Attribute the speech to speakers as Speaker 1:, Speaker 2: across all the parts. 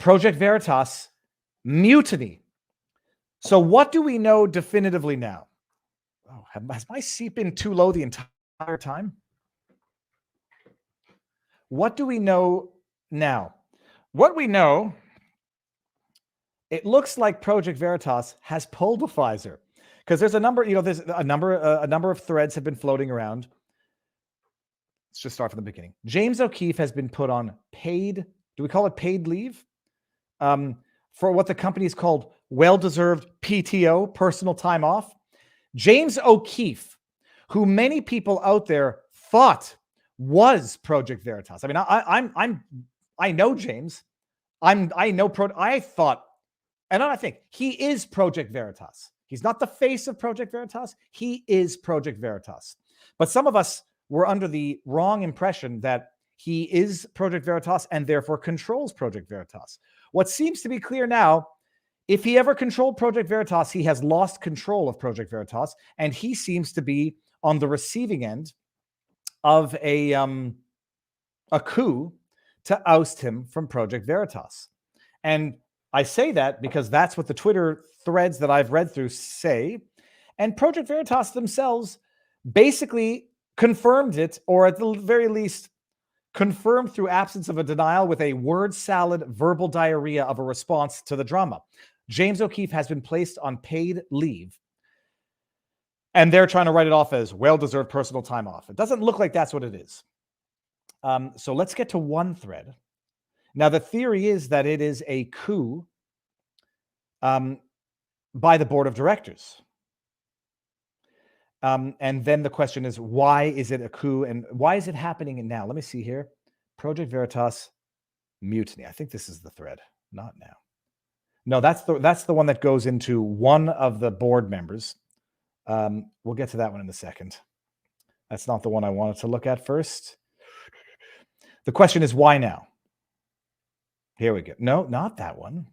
Speaker 1: Project Veritas, mutiny. So what do we know definitively now? Oh, has my seat been too low the entire time? What do we know now? What we know, it looks like Project Veritas has pulled the Pfizer, because there's a number, there's a number of threads have been floating around. Let's just start from the beginning. James O'Keefe has been put on paid, do we call it paid leave? For what the company is called well-deserved PTO, personal time off. James O'Keefe, who many people out there thought was Project Veritas. I mean, I know James. I thought, and I think he is Project Veritas. He's not the face of Project Veritas. He is Project Veritas. But some of us were under the wrong impression that he is Project Veritas and therefore controls Project Veritas. What seems to be clear now, if he ever controlled Project Veritas, he has lost control of Project Veritas, and he seems to be on the receiving end of a coup to oust him from Project Veritas. And I say that because that's what the Twitter threads that I've read through say. And Project Veritas themselves basically confirmed it, or at the very least, confirmed through absence of a denial with a word salad, verbal diarrhea of a response to the drama. James O'Keefe has been placed on paid leave, and they're trying to write it off as well-deserved personal time off. It doesn't look like that's what it is. So let's get to one thread. Now, the theory is that it is a coup by the board of directors. And then the question is, why is it a coup and why is it happening now? Let me see here. Project Veritas mutiny. I think this is the thread. Not now. No, that's the one that goes into one of the board members. We'll get to that one in a second. That's not the one I wanted to look at first. The question is, why now? Here we go. No, not that one.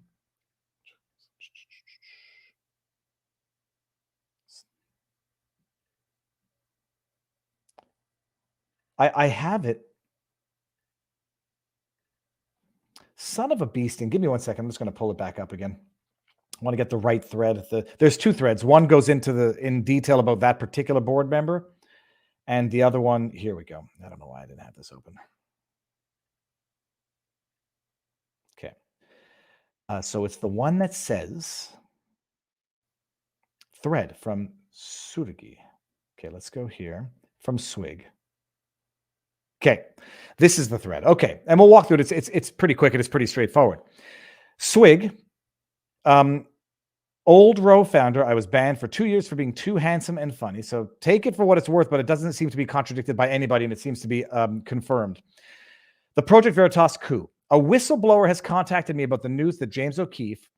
Speaker 1: I have it. Son of a beast. And give me 1 second. I'm just going to pull it back up again. I want to get the right thread. There's two threads. One goes into in detail about that particular board member. And the other one, here we go. I don't know why I didn't have this open. Okay. So it's the one that says thread from Surigi. Okay, let's go here. From Swig. Okay, this is the thread. Okay, and we'll walk through it. It's pretty quick and it's pretty straightforward. Swig, old Row founder. I was banned for 2 years for being too handsome and funny. So take it for what it's worth, but it doesn't seem to be contradicted by anybody, and it seems to be confirmed. The Project Veritas coup. A whistleblower has contacted me about the news that James O'Keefe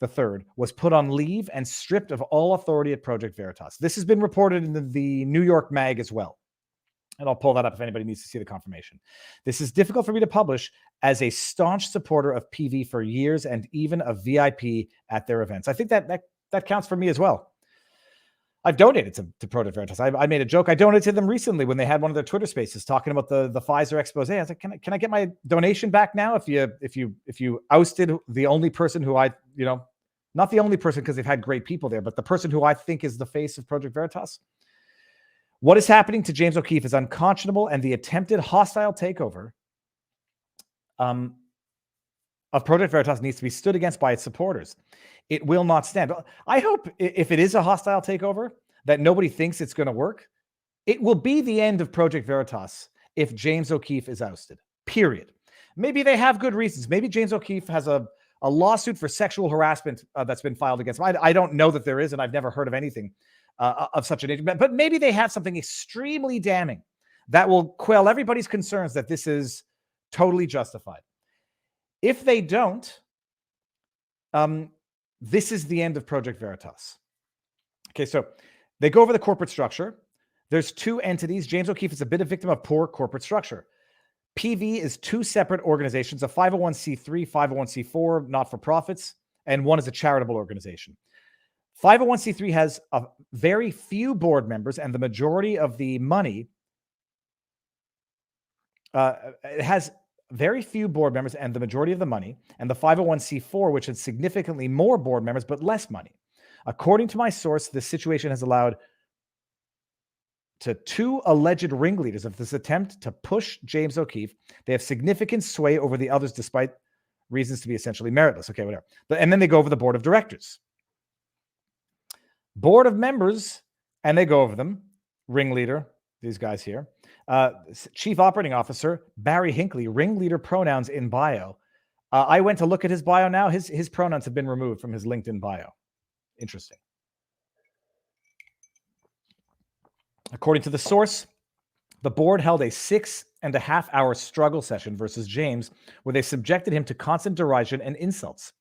Speaker 1: III was put on leave and stripped of all authority at Project Veritas. This has been reported in the New York Mag as well. And I'll pull that up if anybody needs to see the confirmation. This is difficult for me to publish as a staunch supporter of PV for years and even a VIP at their events. I think that counts for me as well. I've donated to Project Veritas. I made a joke. I donated to them recently when they had one of their Twitter spaces talking about the Pfizer expose. I was like, can I get my donation back now? If you ousted the only person who not the only person because they've had great people there, but the person who I think is the face of Project Veritas. What is happening to James O'Keefe is unconscionable, and the attempted hostile takeover of Project Veritas needs to be stood against by its supporters. It will not stand. I hope if it is a hostile takeover that nobody thinks it's going to work. It will be the end of Project Veritas if James O'Keefe is ousted, period. Maybe they have good reasons. Maybe James O'Keefe has a lawsuit for sexual harassment that's been filed against him. I don't know that there is, and I've never heard of anything of such a nature. But maybe they have something extremely damning that will quell everybody's concerns that this is totally justified. If they don't, this is the end of Project Veritas. Okay, so they go over the corporate structure. There's two entities. James O'Keefe is a bit of victim of poor corporate structure. PV is two separate organizations, a 501c3, 501c4, not-for-profits, and one is a charitable organization. 501c3 has a very few board members, and the majority of the money it has very few board members and the majority of the money, and the 501c4, which had significantly more board members but less money. According to my source, this situation has allowed to two alleged ringleaders of this attempt to push James O'Keefe. They have significant sway over the others despite reasons to be essentially meritless. Okay, whatever. And then they go over the board of directors. Board of members, and they go over them. Ringleader, these guys here. Chief Operating Officer, Barry Hinckley, ringleader pronouns in bio. I went to look at his bio now. His pronouns have been removed from his LinkedIn bio. Interesting. According to the source, the board held a 6.5-hour struggle session versus James, where they subjected him to constant derision and insults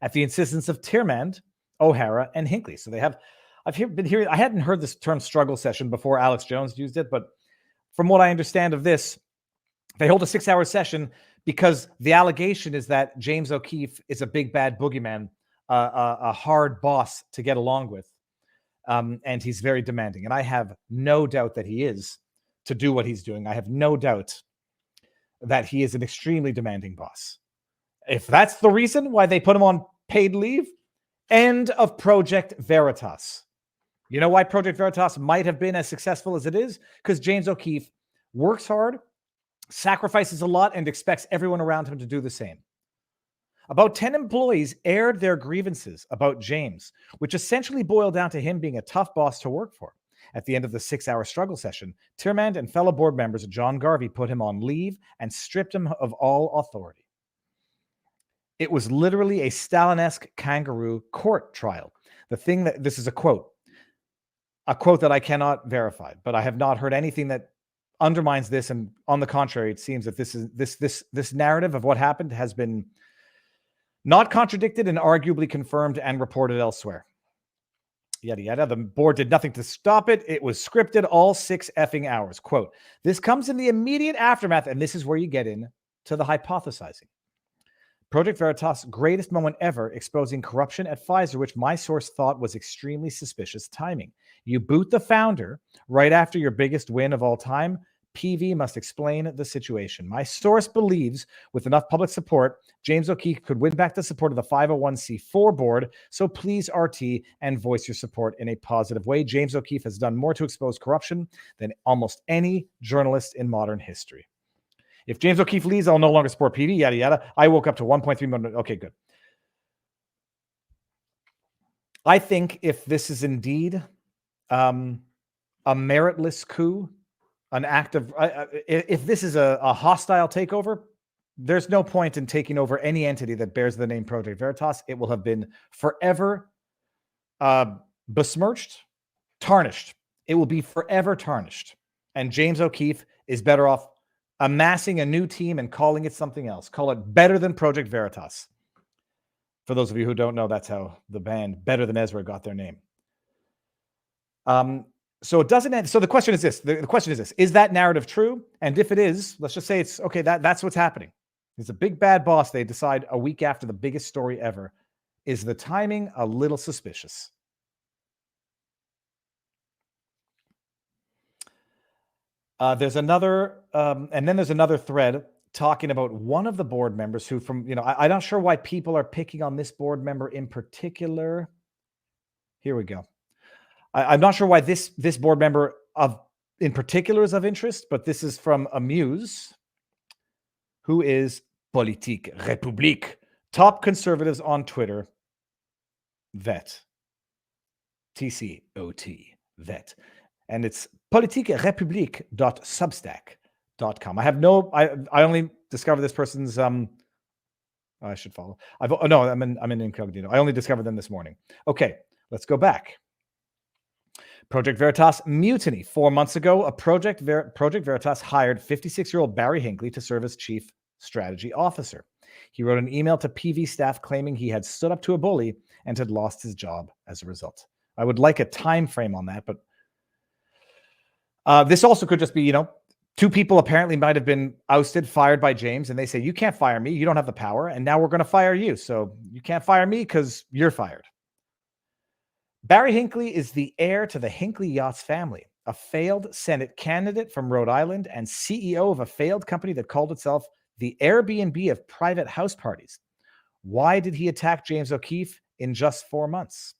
Speaker 1: at the insistence of Tiermand, O'Hara, and Hinckley. So they have, been hearing, I hadn't heard this term struggle session before Alex Jones used it, but from what I understand of this, they hold a 6-hour session because the allegation is that James O'Keefe is a big bad boogeyman, a hard boss to get along with. And he's very demanding. And I have no doubt that he is to do what he's doing. I have no doubt that he is an extremely demanding boss. If that's the reason why they put him on paid leave, end of Project Veritas. You know why Project Veritas might have been as successful as it is? Because James O'Keefe works hard, sacrifices a lot, and expects everyone around him to do the same. About 10 employees aired their grievances about James, which essentially boiled down to him being a tough boss to work for. At the end of the 6-hour struggle session, Tiermand and fellow board members John Garvey put him on leave and stripped him of all authority. It was literally a Stalin-esque kangaroo court trial. This is a quote that I cannot verify, but I have not heard anything that undermines this. And on the contrary, it seems that this narrative of what happened has been not contradicted and arguably confirmed and reported elsewhere. Yada, yada. The board did nothing to stop it. It was scripted all 6 effing hours. Quote, this comes in the immediate aftermath, and this is where you get in to the hypothesizing. Project Veritas' greatest moment ever, exposing corruption at Pfizer, which my source thought was extremely suspicious timing. You boot the founder right after your biggest win of all time. PV must explain the situation. My source believes with enough public support, James O'Keefe could win back the support of the 501c4 board. So please, RT, and voice your support in a positive way. James O'Keefe has done more to expose corruption than almost any journalist in modern history. If James O'Keefe leaves, I'll no longer support PV, yada, yada. I woke up to 1.3 million. Okay, good. I think if this is indeed a meritless coup, an act of, if this is a hostile takeover, there's no point in taking over any entity that bears the name Project Veritas. It will have been forever besmirched, tarnished. It will be forever tarnished. And James O'Keefe is better off amassing a new team and calling it something else. Call it Better Than Project Veritas. For those of you who don't know, that's how the band Better Than Ezra got their name. So it doesn't end. So the question is this. The question is this. Is that narrative true? And if it is, let's just say it's okay. That's what's happening. It's a big bad boss. They decide a week after the biggest story ever. Is the timing a little suspicious? There's another, and then there's another thread talking about one of the board members who I'm not sure why people are picking on this board member in particular. Here we go. I'm not sure why this board member in particular is of interest, but this is from Amuse, who is Politique République, top conservatives on Twitter, vet, TCOT, vet. And it's politiquerepublique.substack.com. I only discovered this person's, I should follow. I'm in incognito. I only discovered them this morning. Okay, let's go back. Project Veritas mutiny. 4 months ago, Project Veritas hired 56-year-old Barry Hinckley to serve as chief strategy officer. He wrote an email to PV staff claiming he had stood up to a bully and had lost his job as a result. I would like a time frame on that, but this also could just be, two people apparently might have been ousted, fired by James, and they say, you can't fire me. You don't have the power, and now we're going to fire you. So you can't fire me because you're fired. Barry Hinckley is the heir to the Hinckley Yachts family, a failed Senate candidate from Rhode Island and CEO of a failed company that called itself the Airbnb of private house parties. Why did he attack James O'Keefe in just 4 months?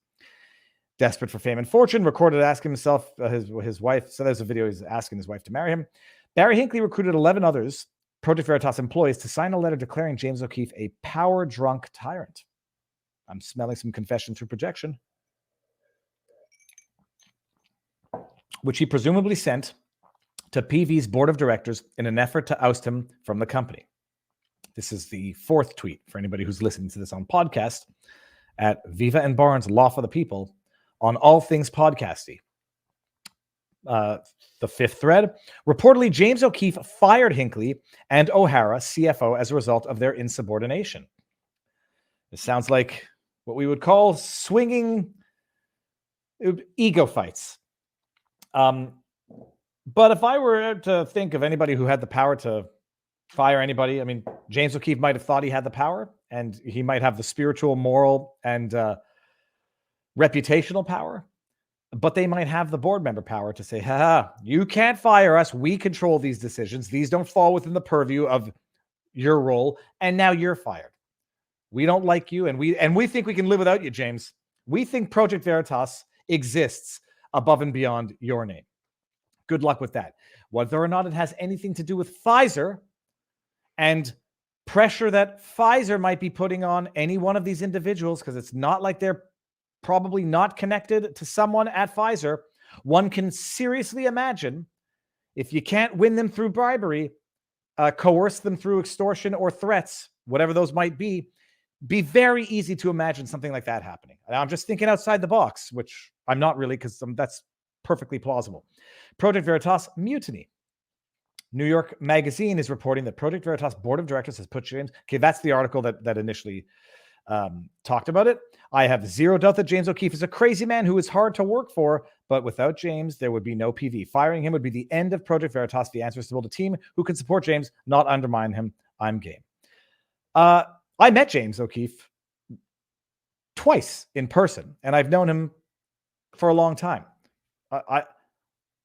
Speaker 1: Desperate for fame and fortune, recorded asking himself, his wife. So there's a video he's asking his wife to marry him. Barry Hinckley recruited 11 others, Project Veritas employees, to sign a letter declaring James O'Keefe a power-drunk tyrant. I'm smelling some confession through projection, which he presumably sent to PV's board of directors in an effort to oust him from the company. This is the fourth tweet for anybody who's listening to this on podcast at Viva and Barnes Law for the People on all things podcasty. The fifth thread, reportedly James O'Keefe fired Hinckley and O'Hara, CFO, as a result of their insubordination. This sounds like what we would call swinging ego fights. But if I were to think of anybody who had the power to fire anybody, I mean, James O'Keefe might have thought he had the power, and he might have the spiritual, moral, and reputational power, but they might have the board member power to say, you can't fire us. We control these decisions. These don't fall within the purview of your role, and now you're fired. We don't like you, and we think we can live without you, James. We think Project Veritas exists above and beyond your name. Good luck with that. Whether or not it has anything to do with Pfizer and pressure that Pfizer might be putting on any one of these individuals, because it's not like they're probably not connected to someone at Pfizer. One can seriously imagine, if you can't win them through bribery, coerce them through extortion or threats, whatever those might be very easy to imagine something like that happening. And I'm just thinking outside the box, which I'm not really, because that's perfectly plausible. Project Veritas mutiny. New York Magazine is reporting that Project Veritas board of directors has put James. Okay, that's the article that initially talked about it. I have zero doubt that James O'Keefe is a crazy man who is hard to work for, but without James, there would be no PV. Firing him would be the end of Project Veritas. The answer is to build a team who can support James, not undermine him. I'm game. I met James O'Keefe twice in person, and I've known him for a long time.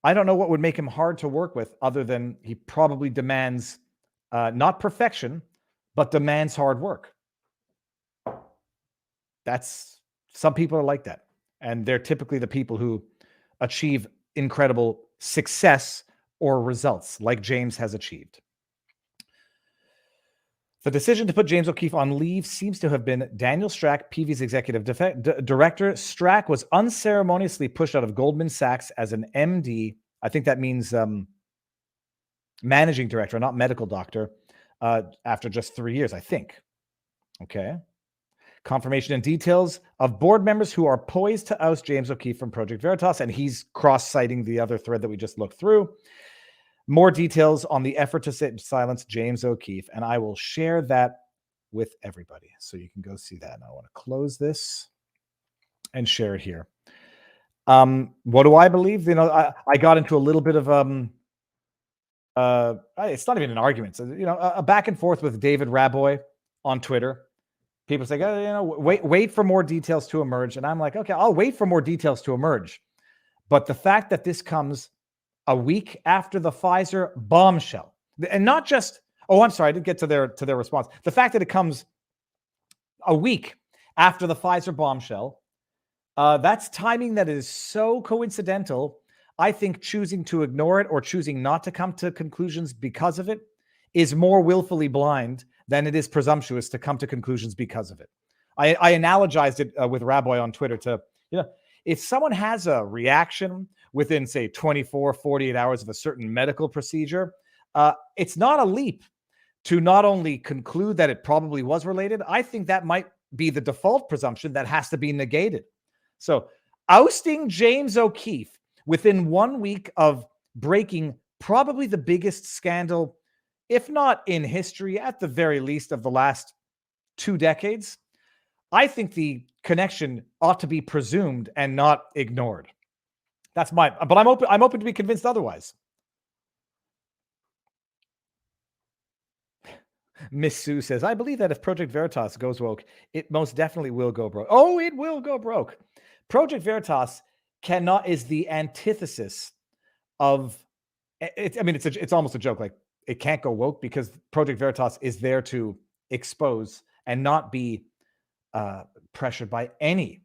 Speaker 1: I don't know what would make him hard to work with, other than he probably demands not perfection, but demands hard work. Some people are like that, and they're typically the people who achieve incredible success or results, like James has achieved. The decision to put James O'Keefe on leave seems to have been Daniel Strack, PV's executive director. Strack was unceremoniously pushed out of Goldman Sachs as an MD. I think that means managing director, not medical doctor, after just 3 years, I think. Okay. Confirmation and details of board members who are poised to oust James O'Keefe from Project Veritas, and he's cross-citing the other thread that we just looked through. More details on the effort to silence James O'Keefe, and I will share that with everybody, so you can go see that. And I want to close this and share it here. What do I believe? I got into a little bit of it's not even an argument. So, a back and forth with David Raboy on Twitter. People say, wait for more details to emerge. And I'm like, okay, I'll wait for more details to emerge. But the fact that this comes a week after the Pfizer bombshell, and not just, I'm sorry, I didn't get to their response. The fact that it comes a week after the Pfizer bombshell, that's timing that is so coincidental. I think choosing to ignore it or choosing not to come to conclusions because of it is more willfully blind than it is presumptuous to come to conclusions because of it. I analogized it with Raboy on Twitter to, if someone has a reaction within, say, 24, 48 hours of a certain medical procedure, it's not a leap to not only conclude that it probably was related. I think that might be the default presumption that has to be negated. So ousting James O'Keefe within 1 week of breaking probably the biggest scandal, if not in history, at the very least of the last 2 decades, I think the connection ought to be presumed and not ignored. But I'm open to be convinced otherwise. Miss Sue says, I believe that if Project Veritas goes woke, it most definitely will go broke. Oh, it will go broke. Project Veritas is the antithesis of it. I mean, it's almost a joke. Like, it can't go woke because Project Veritas is there to expose and not be pressured by any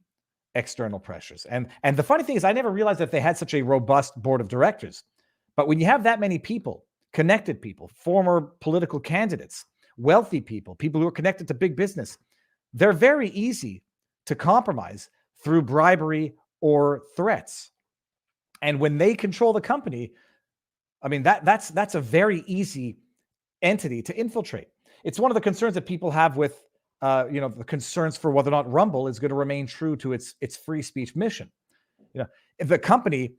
Speaker 1: external pressures. And the funny thing is, I never realized that they had such a robust board of directors. But when you have that many people, connected people, former political candidates, wealthy people, people who are connected to big business, they're very easy to compromise through bribery or threats. And when they control the company, I mean, that's a very easy entity to infiltrate. It's one of the concerns that people have with the concerns for whether or not Rumble is going to remain true to its free speech mission. If the company,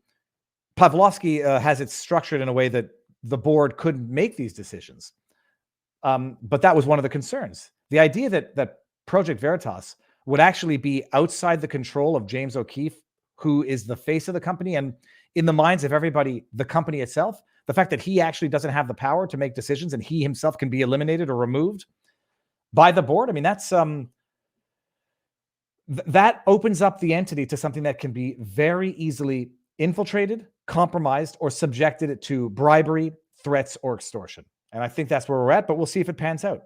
Speaker 1: Pavlovsky, has it structured in a way that the board couldn't make these decisions. But that was one of the concerns. The idea that Project Veritas would actually be outside the control of James O'Keefe, who is the face of the company, and in the minds of everybody, the company itself, the fact that he actually doesn't have the power to make decisions and he himself can be eliminated or removed by the board. I mean, that's that opens up the entity to something that can be very easily infiltrated, compromised, or subjected to bribery, threats, or extortion. And I think that's where we're at, but we'll see if it pans out.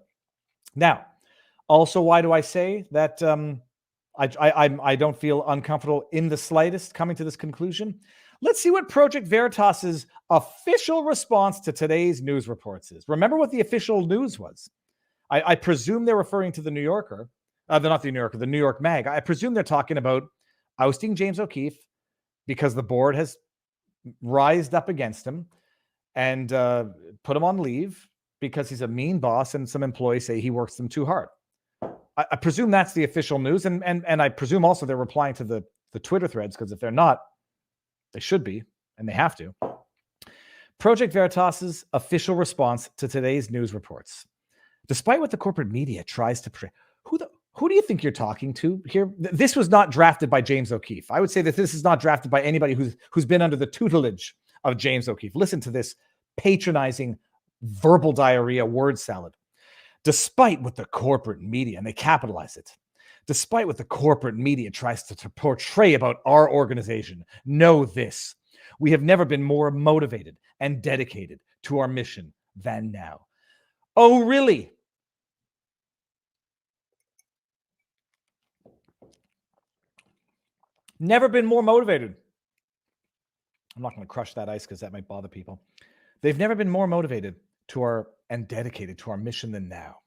Speaker 1: Now, also, why do I say that I don't feel uncomfortable in the slightest coming to this conclusion? Let's see what Project Veritas's official response to today's news reports is. Remember what the official news was. I presume they're referring to the New Yorker. They're not the New Yorker, the New York Mag. I presume they're talking about ousting James O'Keefe because the board has rised up against him and put him on leave because he's a mean boss and some employees say he works them too hard. I presume that's the official news. And I presume also they're replying to the Twitter threads, because if they're not, they should be, and they have to. Project Veritas's official response to today's news reports. Despite what the corporate media tries to portray, who do you think you're talking to here? This was not drafted by James O'Keefe. I would say that this is not drafted by anybody who's been under the tutelage of James O'Keefe. Listen to this patronizing verbal diarrhea word salad. Despite what the corporate media, and they capitalize it, despite what the corporate media tries to portray about our organization, know this: we have never been more motivated and dedicated to our mission than now. Oh, really? Never been more motivated. I'm not going to crush that ice because that might bother people. They've never been more motivated and dedicated to our mission than now.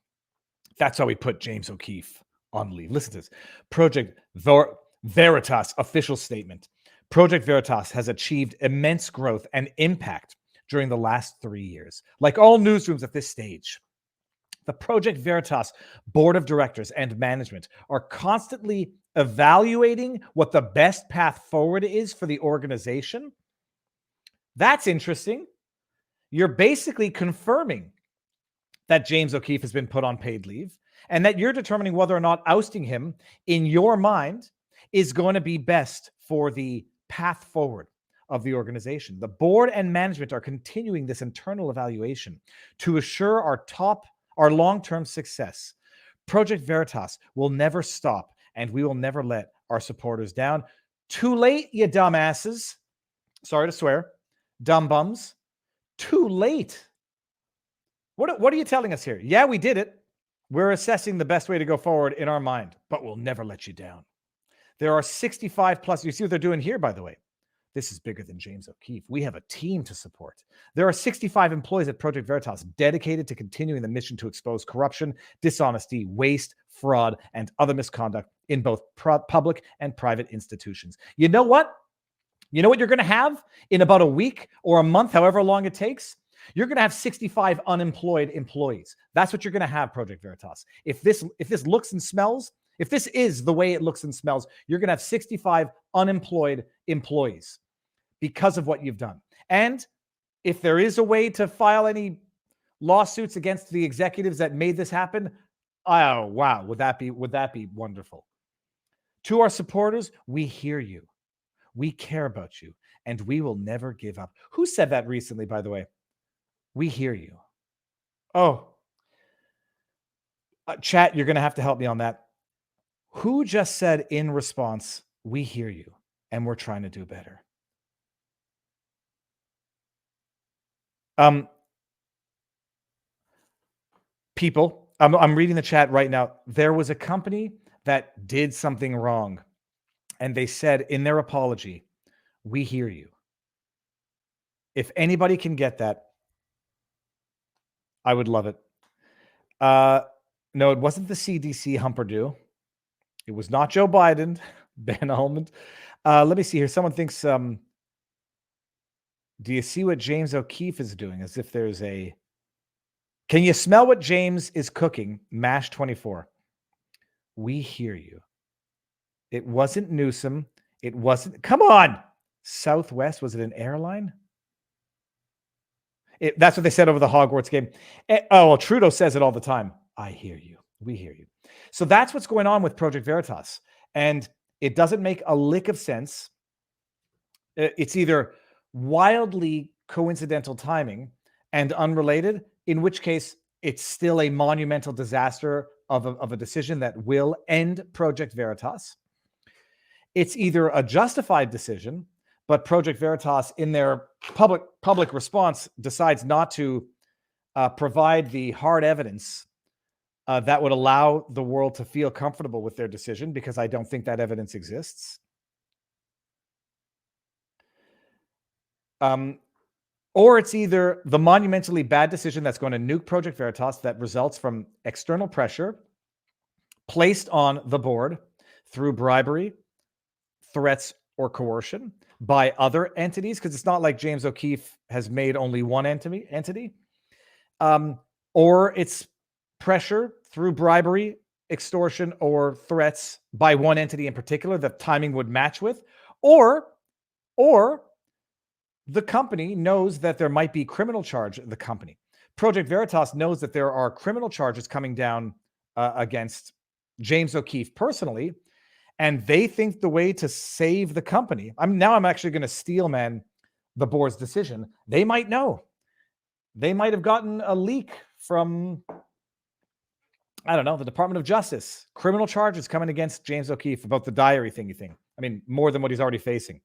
Speaker 1: That's how we put James O'Keefe on leave. Listen to this. Project Veritas official statement. Project Veritas has achieved immense growth and impact during the last 3 years. Like all newsrooms at this stage, the Project Veritas board of directors and management are constantly evaluating what the best path forward is for the organization. That's interesting. You're basically confirming that James O'Keefe has been put on paid leave and that you're determining whether or not ousting him in your mind is going to be best for the path forward of the organization. The board and management are continuing this internal evaluation to assure our long-term success. Project Veritas will never stop, and we will never let our supporters down. Too late, you dumbasses. Sorry to swear. Dumb bums. Too late. What are you telling us here? Yeah, we did it. We're assessing the best way to go forward in our mind, but we'll never let you down. There are 65 plus. You see what they're doing here, by the way. This is bigger than James O'Keefe. We have a team to support. There are 65 employees at Project Veritas dedicated to continuing the mission to expose corruption, dishonesty, waste, fraud, and other misconduct in both public and private institutions. You know what? You know what you're going to have in about a week or a month, however long it takes? You're going to have 65 unemployed employees. That's what you're going to have, Project Veritas. If this looks and smells, if this is the way it looks and smells, you're going to have 65 unemployed employees because of what you've done. And if there is a way to file any lawsuits against the executives that made this happen, oh, wow, would that be wonderful? To our supporters, we hear you. We care about you, and we will never give up. Who said that recently, by the way? We hear you. Oh, chat, you're going to have to help me on that. Who just said in response, we hear you, and we're trying to do better? People, I'm reading the chat right now. There was a company that did something wrong, and they said in their apology, "We hear you." If anybody can get that, I would love it. No, it wasn't the CDC Humperdoo. It was not Joe Biden, Ben Almond. Let me see here. Someone thinks, do you see what James O'Keefe is doing? As if there's a... Can you smell what James is cooking? MASH 24. We hear you. It wasn't Newsom. It wasn't... Come on! Southwest, was it an airline? That's what they said over the Hogwarts game. Oh, well, Trudeau says it all the time. I hear you. We hear you. So that's what's going on with Project Veritas. And it doesn't make a lick of sense. It's either wildly coincidental timing and unrelated, in which case it's still a monumental disaster of a decision that will end Project Veritas. It's either a justified decision, but Project Veritas, in their public response, decides not to provide the hard evidence that would allow the world to feel comfortable with their decision, because I don't think that evidence exists. Or it's either the monumentally bad decision that's going to nuke Project Veritas that results from external pressure placed on the board through bribery, threats, or coercion by other entities, because it's not like James O'Keefe has made only one entity. Or it's pressure through bribery, extortion, or threats by one entity in particular that timing would match with, or the company knows that there might be criminal charge. The company, Project Veritas, knows that there are criminal charges coming down against James O'Keefe personally, and they think the way to save the company... I'm actually going to steelman the board's decision. They might know. They might have gotten a leak from, I don't know, the Department of Justice. Criminal charges coming against James O'Keefe about the diary thingy thing. I mean, more than what he's already facing.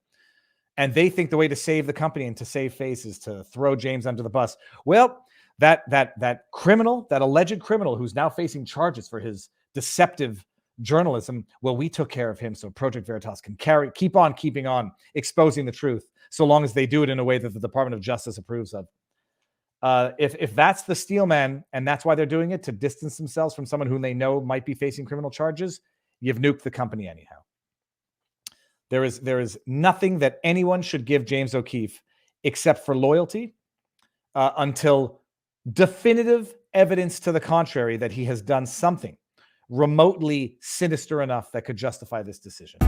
Speaker 1: And they think the way to save the company and to save face is to throw James under the bus. Well, that criminal, that alleged criminal who's now facing charges for his deceptive journalism, well, we took care of him, so Project Veritas can keep on keeping on exposing the truth, so long as they do it in a way that the Department of Justice approves of. If that's the steelman, and that's why they're doing it, to distance themselves from someone who they know might be facing criminal charges, you've nuked the company anyhow. There is nothing that anyone should give James O'Keefe except for loyalty until definitive evidence to the contrary that he has done something remotely sinister enough that could justify this decision.